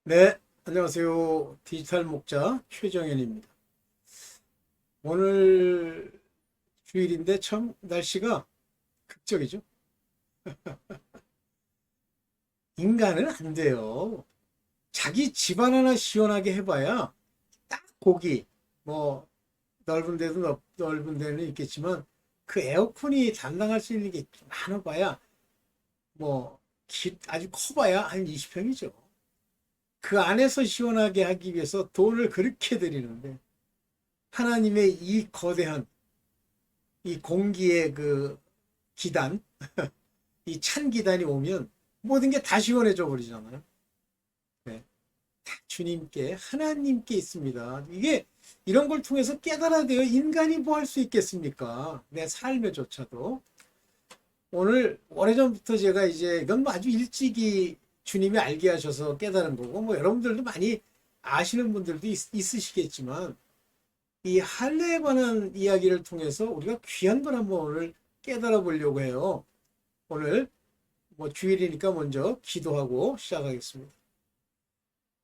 네, 안녕하세요. 디지털 목자 최정현입니다. 오늘 주일인데 참 날씨가 극적이죠. 인간은 안 돼요. 자기 집안 하나 시원하게 해봐야 딱 고기, 뭐 넓은 데도 넓은 데는 있겠지만 그 에어컨이 담당할 수 있는 게 많아봐야 뭐 아주 커봐야 한 20평이죠. 그 안에서 시원하게 하기 위해서 돈을 그렇게 들이는데 하나님의 이 거대한 이 공기의 그 기단, 이 찬 기단이 오면 모든 게 다 시원해져 버리잖아요. 네. 다 주님께, 하나님께 있습니다. 이게 이런 걸 통해서 깨달아야 돼요. 인간이 뭐 할 수 있겠습니까? 내 삶에조차도. 오늘 오래전부터 제가 이제 이건 뭐 아주 일찍이 주님이 알게 하셔서 깨달은 거고, 뭐 여러분들도 많이 아시는 분들도 있으시겠지만, 이 할례에 관한 이야기를 통해서 우리가 귀한 걸 한번 오늘 깨달아 보려고 해요. 오늘 뭐 주일이니까 먼저 기도하고 시작하겠습니다.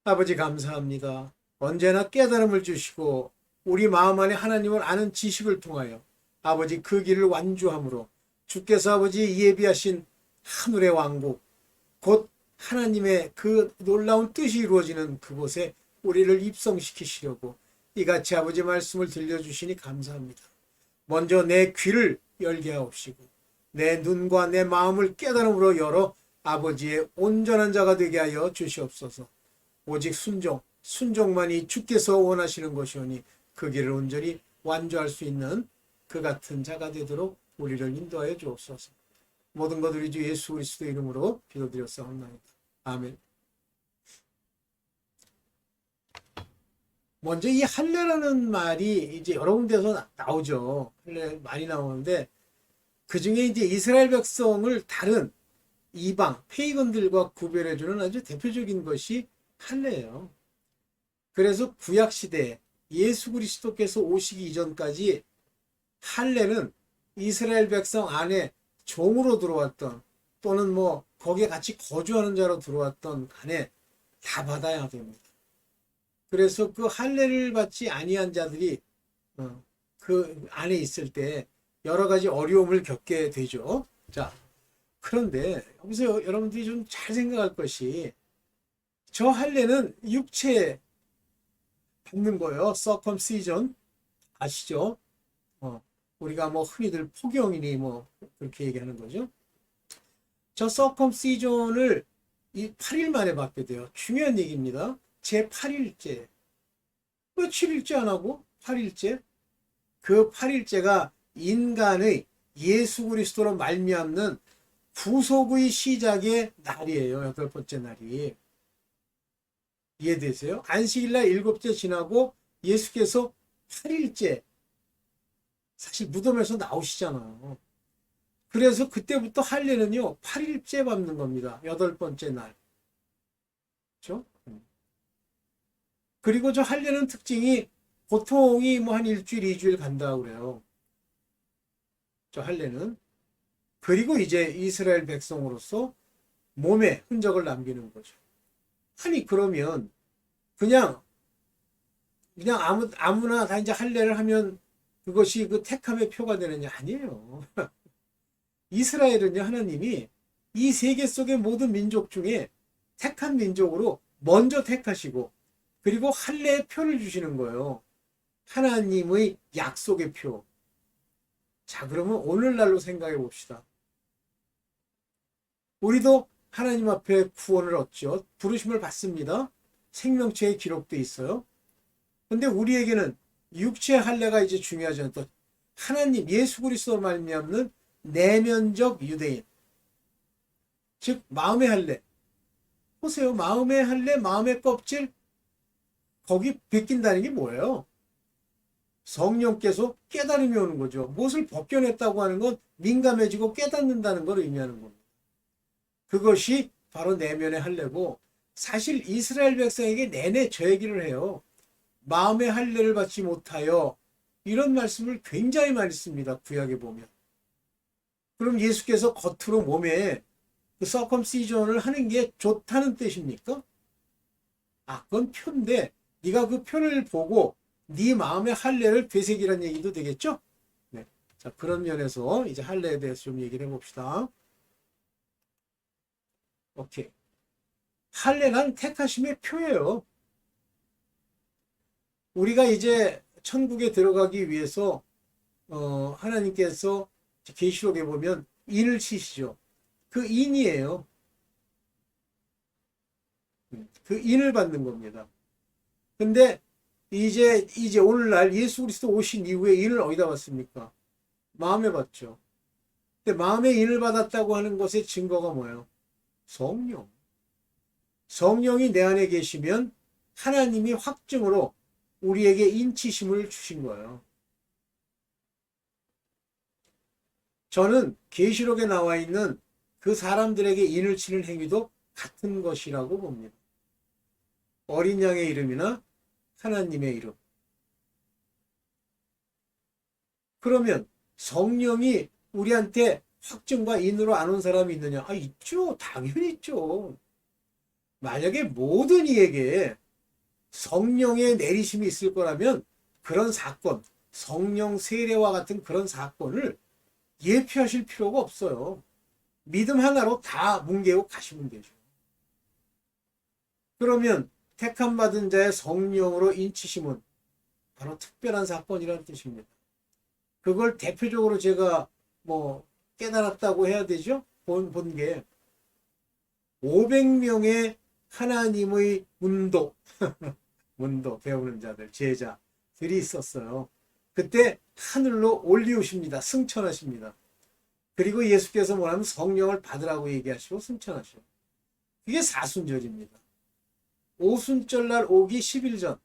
아버지 감사합니다. 언제나 깨달음을 주시고 우리 마음 안에 하나님을 아는 지식을 통하여 아버지 그 길을 완주함으로 주께서 아버지 예비하신 하늘의 왕국 곧 하나님의 그 놀라운 뜻이 이루어지는 그곳에 우리를 입성시키시려고 이같이 아버지 말씀을 들려주시니 감사합니다. 먼저 내 귀를 열게 하옵시고 내 눈과 내 마음을 깨달음으로 열어 아버지의 온전한 자가 되게 하여 주시옵소서. 오직 순종만이 주께서 원하시는 것이오니 그 길을 온전히 완주할 수 있는 그 같은 자가 되도록 우리를 인도하여 주옵소서. 모든 것 우리 주 예수 그리스도 이름으로 기도드렸사옵나이다. 아멘. 먼저 이 할례라는 말이 이제 여러 군데서 나오죠. 할례 많이 나오는데 그 중에 이제 이스라엘 백성을 다른 이방, 페이건들과 구별해주는 아주 대표적인 것이 할례예요. 그래서 구약 시대에 예수 그리스도께서 오시기 이전까지 할례는 이스라엘 백성 안에 종으로 들어왔던 또는 뭐 거기에 같이 거주하는 자로 들어왔던 간에 다 받아야 됩니다. 그래서 그 할례를 받지 아니한 자들이 그 안에 있을 때 여러 가지 어려움을 겪게 되죠. 자, 그런데 여기서 여러분들이 좀 잘 생각할 것이 저 할례는 육체에 받는 거예요. 서컴시전 아시죠? 어, 우리가 뭐 흔히들 포경이니 뭐 그렇게 얘기하는 거죠. 저 서컴시전을 이 8일 만에 받게 돼요. 중요한 얘기입니다. 제 8일째. 왜 7일째 안 하고 8일째? 그 8일째가 인간의 예수 그리스도로 말미암는 구속의 시작의 날이에요. 여덟 번째 날이. 이해되세요? 안식일날 일곱째 지나고 예수께서 8일째 사실 무덤에서 나오시잖아요. 그래서 그때부터 할례는요 8일째 밟는 겁니다. 여덟 번째 날. 그렇죠? 그리고 저 할례는 특징이 보통이 뭐 한 일주일, 이주일 간다고 그래요. 저 할례는. 그리고 이제 이스라엘 백성으로서 몸에 흔적을 남기는 거죠. 아니 그러면 그냥 아무나 다 이제 할례를 하면 그것이 그 택함의 표가 되느냐? 아니에요. 이스라엘은요 하나님이 이 세계 속의 모든 민족 중에 택한 민족으로 먼저 택하시고 그리고 할례의 표를 주시는 거예요. 하나님의 약속의 표. 자, 그러면 오늘날로 생각해 봅시다. 우리도 하나님 앞에 구원을 얻죠. 부르심을 받습니다. 생명체에 기록돼 있어요. 근데 우리에게는 육체의 할례가 이제 중요하지 않다. 하나님 예수 그리스도 말미암는 내면적 유대인. 즉 마음의 할례. 보세요. 마음의 할례, 마음의 껍질 거기 베낀다는 게 뭐예요? 성령께서 깨달음이 오는 거죠. 무엇을 벗겨냈다고 하는 건 민감해지고 깨닫는다는 걸 의미하는 겁니다. 그것이 바로 내면의 할례고 사실 이스라엘 백성에게 내내 저 얘기를 해요. 마음의 할례를 받지 못하여 이런 말씀을 굉장히 많이 씁니다. 구약에 보면. 그럼 예수께서 겉으로 몸에 그 서컴시전을 하는 게 좋다는 뜻입니까? 아, 그건 표인데 네가 그 표를 보고 네 마음의 할례를 되새기란 얘기도 되겠죠? 네. 자, 그런 면에서 이제 할례에 대해서 좀 얘기를 해봅시다. 오케이. 할례란 택하심의 표예요. 우리가 이제 천국에 들어가기 위해서 하나님께서 계시록에 보면 인을 치시죠. 그 인이에요. 그 인을 받는 겁니다. 근데 이제 오늘날 예수 그리스도 오신 이후에 인을 어디다 받습니까? 마음에 받죠. 근데 마음에 인을 받았다고 하는 것의 증거가 뭐예요? 성령. 성령이 내 안에 계시면 하나님이 확증으로 우리에게 인치심을 주신 거예요. 저는 계시록에 나와 있는 그 사람들에게 인을 치는 행위도 같은 것이라고 봅니다. 어린 양의 이름이나 하나님의 이름. 그러면 성령이 우리한테 확증과 인으로 안 온 사람이 있느냐? 아, 있죠. 당연히 있죠. 만약에 모든 이에게 성령의 내리심이 있을 거라면 그런 사건, 성령 세례와 같은 그런 사건을 예표하실 필요가 없어요. 믿음 하나로 다 뭉개고 가시면 되죠. 그러면 택함 받은 자의 성령으로 인치심은 바로 특별한 사건이라는 뜻입니다. 그걸 대표적으로 제가 뭐 깨달았다고 해야 되죠? 본 게 500명의 하나님의 문도 배우는 자들, 제자들이 있었어요. 그때 하늘로 올리우십니다. 승천하십니다. 그리고 예수께서 뭐라면 성령을 받으라고 얘기하시고 승천하시고. 그게 사순절입니다. 오순절날 오기 10일 전.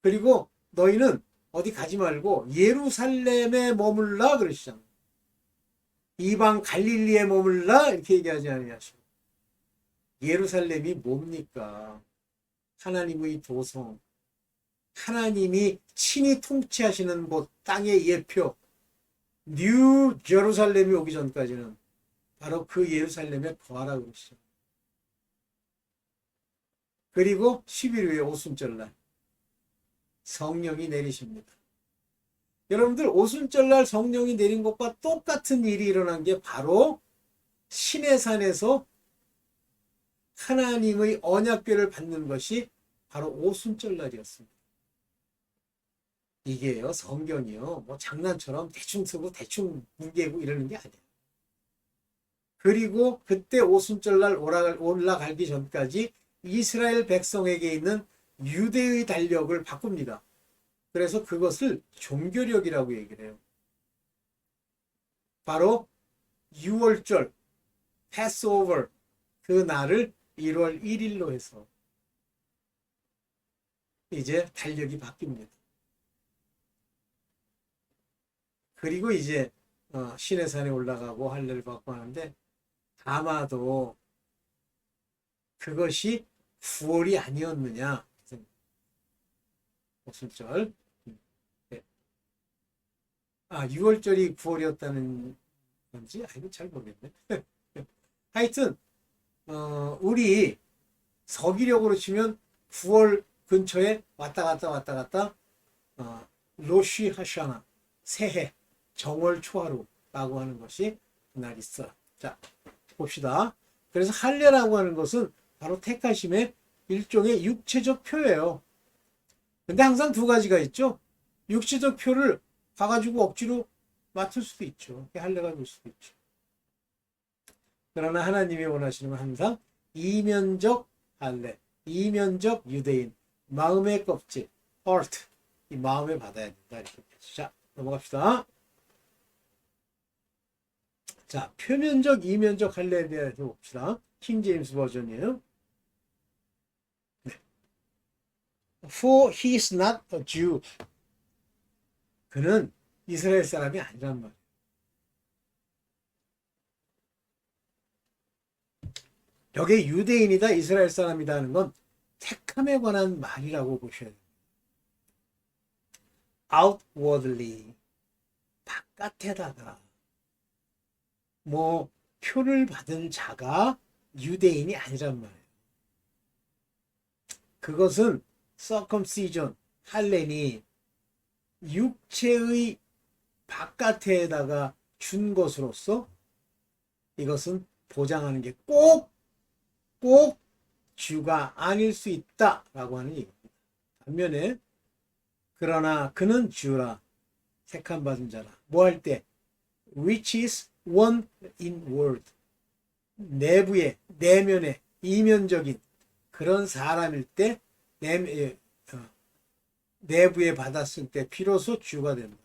그리고 너희는 어디 가지 말고 예루살렘에 머물라 그러시잖아요. 이방 갈릴리에 머물라 이렇게 얘기하지 아니하시고. 예루살렘이 뭡니까? 하나님의 도성. 하나님이 친히 통치하시는 곳, 땅의 예표. 뉴 제루살렘이 오기 전까지는 바로 그 예루살렘에 거하라 그러시죠. 그리고 10일 후에 오순절날 성령이 내리십니다. 여러분들 오순절날 성령이 내린 것과 똑같은 일이 일어난 게 바로 시내산에서 하나님의 언약궤를 받는 것이 바로 오순절날이었습니다. 이게요, 성경이요, 뭐 장난처럼 대충 쓰고 대충 뭉개고 이러는 게 아니에요. 그리고 그때 오순절날 올라가기 전까지 이스라엘 백성에게 있는 유대의 달력을 바꿉니다. 그래서 그것을 종교력이라고 얘기를 해요. 바로 6월절, 패스오버, 그 날을 1월 1일로 해서 이제 달력이 바뀝니다. 그리고 이제 시내산에 올라가고 할례를 받고 하는데 아마도 그것이 9월이 아니었느냐. 오순절. 네. 6월절이 9월이었다는 건지 아이고 잘 모르겠네. 하여튼 우리 서기력으로 치면 9월 근처에 왔다 갔다 로시 하샤나 새해 정월 초하루라고 하는 것이 그날 있어. 자, 봅시다. 그래서 할례라고 하는 것은 바로 택하심의 일종의 육체적 표예요. 근데 항상 두 가지가 있죠. 육체적 표를 가가지고 억지로 맡을 수도 있죠. 할례가 될 수도 있죠. 그러나 하나님이 원하시는 건 항상 이면적 할례, 이면적 유대인, 마음의 껍질, heart, 이 마음에 받아야 된다. 이렇게. 자, 넘어갑시다. 자, 표면적, 이면적 할례에 대해서 봅시다. 킹 제임스 버전이에요. 네. For he is not a Jew. 그는 이스라엘 사람이 아니란 말이에요. 여기에 유대인이다, 이스라엘 사람이다 하는 건 택함에 관한 말이라고 보셔야 돼요. outwardly, 바깥에다가 뭐 표를 받은 자가 유대인이 아니란 말이에요. 그것은 circumcision, 할례니 육체의 바깥에다가 준 것으로서 이것은 보장하는 게 꼭 주가 아닐 수 있다라고 하는 얘기입니다. 반면에 그러나 그는 주라 택함 받은 자라 뭐 할 때 which is one in word 내부에 내면에 이면적인 그런 사람일 때 내부에 받았을 때 비로소 주가 된다.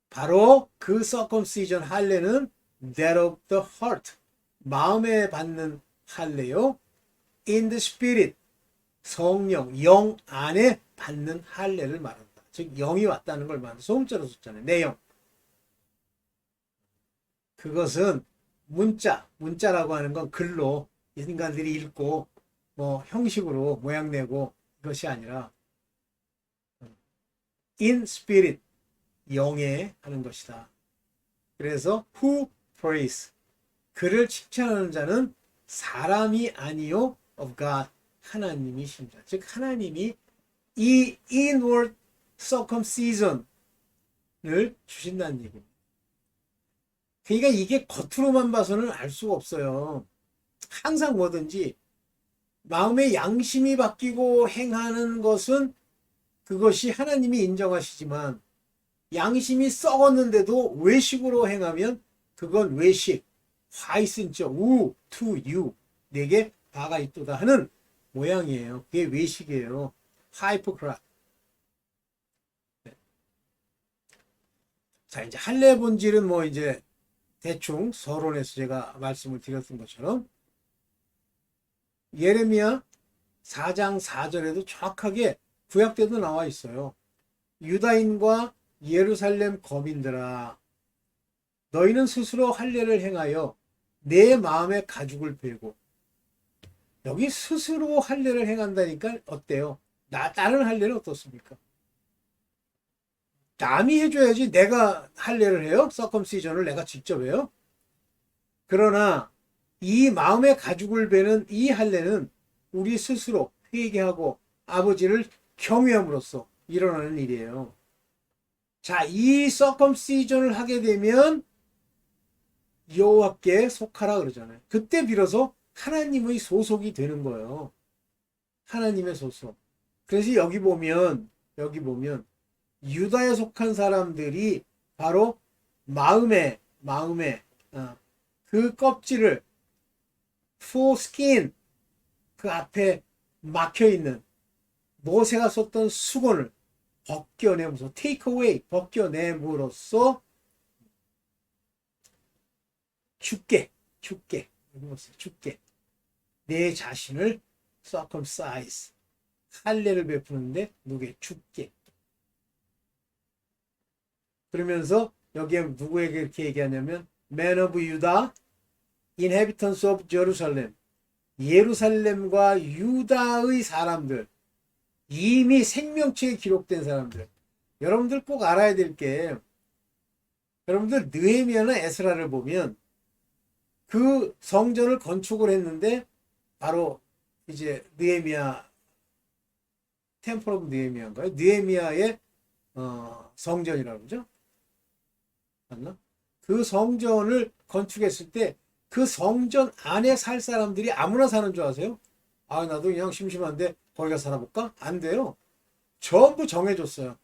바로 그 circumcision 할례는 that of the heart 마음에 받는 할례요. in the spirit 성령 영 안에 받는 할례를 말한다. 즉 영이 왔다는 걸 말한다. 소문자로 썼잖아요. 내영. 그것은 문자라고 하는 건 글로 인간들이 읽고 뭐 형식으로 모양 내고 이것이 아니라 in spirit 영에 하는 것이다. 그래서 who praise 그를 칭찬하는 자는 사람이 아니요 of God 하나님이십니다. 즉 하나님이 이 inward circumcision을 주신다는 얘기입니다. 그러니까 이게 겉으로만 봐서는 알 수가 없어요. 항상 뭐든지 마음의 양심이 바뀌고 행하는 것은 그것이 하나님이 인정하시지만 양심이 썩었는데도 외식으로 행하면 그건 외식, 화이슨죠. 우, 투, 유, 내게 바가 있도다 하는 모양이에요. 그게 외식이에요. 하이포크라. 네. 자, 이제 할례 본질은 뭐 이제 대충 서론에서 제가 말씀을 드렸던 것처럼 예레미야 4장 4절에도 정확하게 구약 때도 나와 있어요. 유다인과 예루살렘 거민들아 너희는 스스로 할례를 행하여 내 마음의 가죽을 베고 여기 스스로 할례를 행한다니까 어때요? 다른 할례는 어떻습니까? 남이 해줘야지 내가 할례를 해요? 서컴시전을 내가 직접 해요? 그러나 이 마음의 가죽을 베는 이 할례는 우리 스스로 회개하고 아버지를 경외함으로써 일어나는 일이에요. 자, 이 서컴시전을 하게 되면 여호와께 속하라 그러잖아요. 그때 비로소 하나님의 소속이 되는 거예요. 하나님의 소속. 그래서 여기 보면 유다에 속한 사람들이 바로 마음에 그 껍질을 foreskin 그 앞에 막혀 있는 모세가 썼던 수건을 벗겨내면서 take away 벗겨냄으로써 죽게 내 자신을 circumcise 할례를 베푸는데 누구에 죽게 그러면서 여기에 누구에게 이렇게 얘기하냐면 men of Judah, inhabitants of Jerusalem 예루살렘과 유다의 사람들 이미 생명체에 기록된 사람들 여러분들 꼭 알아야 될 게 여러분들 느헤미야나 에스라를 보면 그 성전을 건축을 했는데 바로 이제 느헤미야 템플 오브 느헤미야인가요? 느헤미야의 성전이라고 그러죠? 맞나? 그 성전을 건축했을 때 그 성전 안에 살 사람들이 아무나 사는 줄 아세요? 아 나도 그냥 심심한데 거기 가 살아볼까? 안 돼요. 전부 정해줬어요.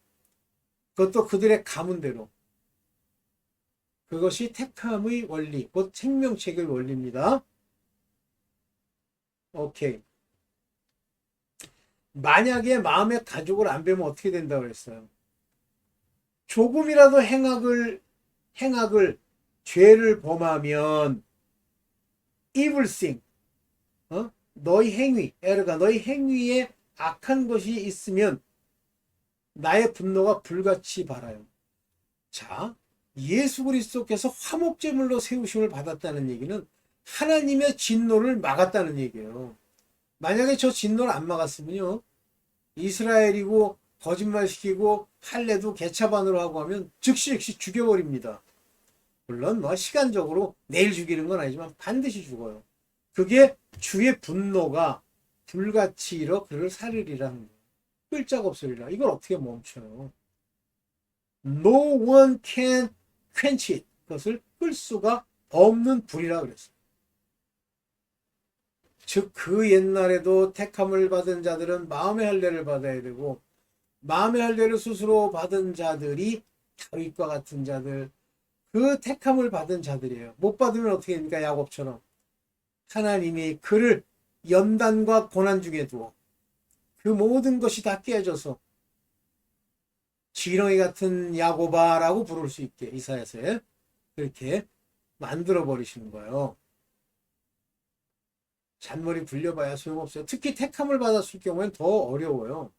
그것도 그들의 가문대로. 그것이 택함의 원리, 곧 생명체계의 원리입니다. 오케이. 만약에 마음의 가죽을 안 베면 어떻게 된다고 그랬어요? 조금이라도 행악을 죄를 범하면 evil thing 너희 행위, 에르가 너희 행위에 악한 것이 있으면 나의 분노가 불같이 발하여. 자, 예수 그리스도께서 화목제물로 세우심을 받았다는 얘기는 하나님의 진노를 막았다는 얘기예요. 만약에 저 진노를 안 막았으면요 이스라엘이고 거짓말시키고 할례도 개차반으로 하고 하면 즉시 죽여버립니다. 물론 뭐 시간적으로 내일 죽이는 건 아니지만 반드시 죽어요. 그게 주의 분노가 불같이 일어 그를 살으리라 하는 거예요. 끌 자가 없으리라. 이걸 어떻게 멈춰요? No one can quench it. 그것을 끌 수가 없는 불이라 그랬어요. 즉 그 옛날에도 택함을 받은 자들은 마음의 할례를 받아야 되고 마음의 할례를 스스로 받은 자들이 다윗과 같은 자들, 그 택함을 받은 자들이에요. 못 받으면 어떻게 됩니까? 야곱처럼 하나님이 그를 연단과 고난 중에 두어 그 모든 것이 다 깨져서 지렁이 같은 야곱아라고 부를 수 있게 이사야서에 그렇게 만들어 버리시는 거예요. 잔머리 굴려봐야 소용없어요. 특히 택함을 받았을 경우엔 더 어려워요.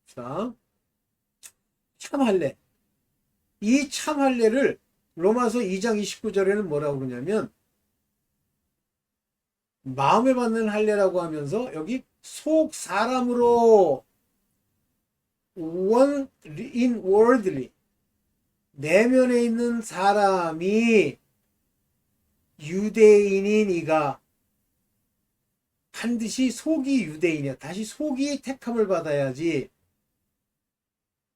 자, 참할례. 이 참할례를 로마서 2장 29절에는 뭐라고 그러냐면 마음에 받는 할례라고 하면서 여기 속 사람으로 one inwardly 내면에 있는 사람이 유대인인 이가 반드시 속이 유대인이야. 다시 속이 택함을 받아야지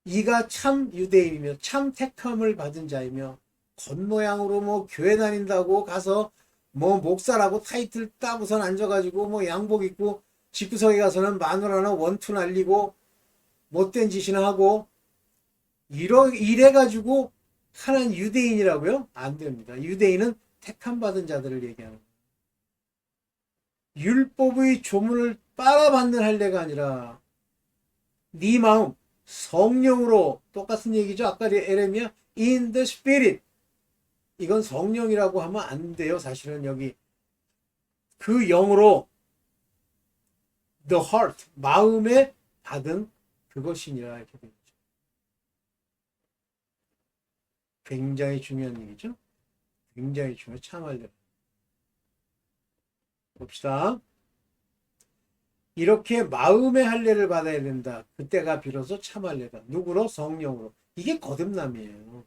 이가 참 유대인이며 참 택함을 받은 자이며 겉모양으로 뭐 교회 다닌다고 가서 뭐 목사라고 타이틀 따고선 앉아가지고 뭐 양복 입고 집구석에 가서는 마누라나 원투 날리고 못된 짓이나 하고 이래가지고 하나는 유대인이라고요? 안 됩니다. 유대인은 택함 받은 자들을 얘기하는 거예요. 율법의 조문을 빨아받는 할례가 아니라 네 마음 성령으로 똑같은 얘기죠. 아까 에레미야 in the spirit 이건 성령이라고 하면 안 돼요. 사실은 여기 그 영으로 the heart 마음에 받은 그것이니라 이렇게 되죠. 굉장히 중요한 얘기죠. 굉장히 중요한 참할례. 봅시다. 이렇게 마음의 할례를 받아야 된다. 그때가 비로소 참할례다. 누구로? 성령으로. 이게 거듭남이에요.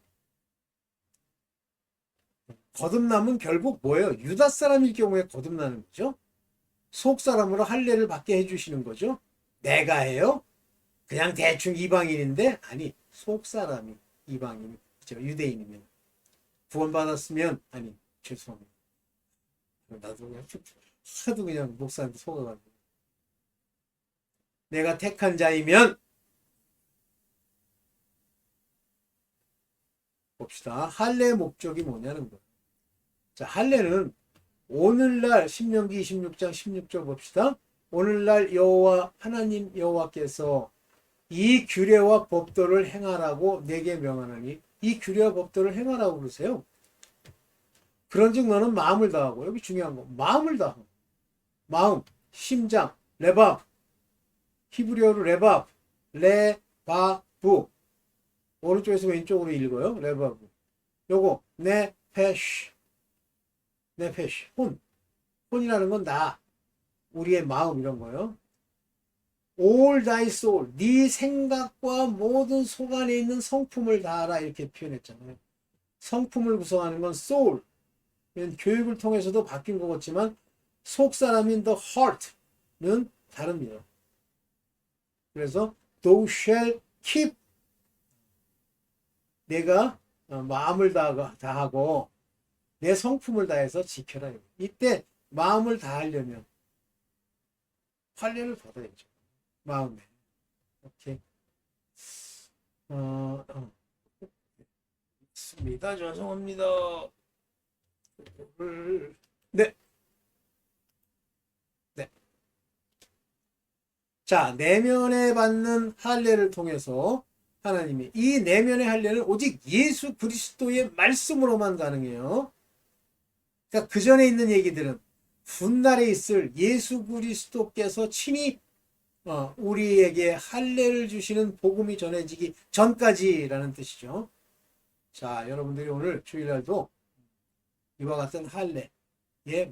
거듭남은 결국 뭐예요? 유다 사람일 경우에 거듭나는 거죠. 속 사람으로 할례를 받게 해주시는 거죠. 내가 해요? 그냥 대충 이방인인데 아니 속 사람이 이방인, 유대인이면 구원받았으면 아니 죄송합니다. 나도 그냥 하도 그냥 목사한테 속아가지고 내가 택한 자이면 봅시다. 할례의 목적이 뭐냐는 거예요. 자, 할례는 오늘날 신명기 26장 16절 봅시다. 오늘날 여호와 하나님 여호와께서 이 규례와 법도를 행하라고 내게 명하노니 이 규례와 법도를 행하라고 그러세요. 그런즉 너는 마음을 다하고 여기 중요한 거 마음을 다하고 마음, 심장, 레밥 히브리어로 레밥, 레바부 오른쪽에서 왼쪽으로 읽어요. 레바부 요거 네페쉬 네페쉬 혼이라는 건 나 우리의 마음 이런 거요. all thy soul 네 생각과 모든 속 안에 있는 성품을 다하라 이렇게 표현했잖아요. 성품을 구성하는 건 soul 교육을 통해서도 바뀐 것 같지만 속 사람인 the heart는 다릅니다. 그래서 thou shall keep 내가 마음을 다하고 내 성품을 다해서 지켜라. 이때 마음을 다하려면 할례를 받아야죠. 마음에 이렇게 있습니다. 죄송합니다. 네. 네. 자, 내면에 받는 할례를 통해서 하나님이 이 내면의 할례는 오직 예수 그리스도의 말씀으로만 가능해요. 그러니까 그 전에 있는 얘기들은 훗날에 있을 예수 그리스도께서 친히 우리에게 할례를 주시는 복음이 전해지기 전까지라는 뜻이죠. 자, 여러분들이 오늘 주일날도 이와 같은 할례에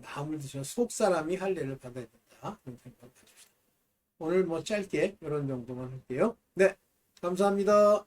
마음을 드셔 속 사람이 할례를 받아야 된다. 그런 생각을 가집시다. 오늘 뭐 짧게 이런 정도만 할게요. 네, 감사합니다.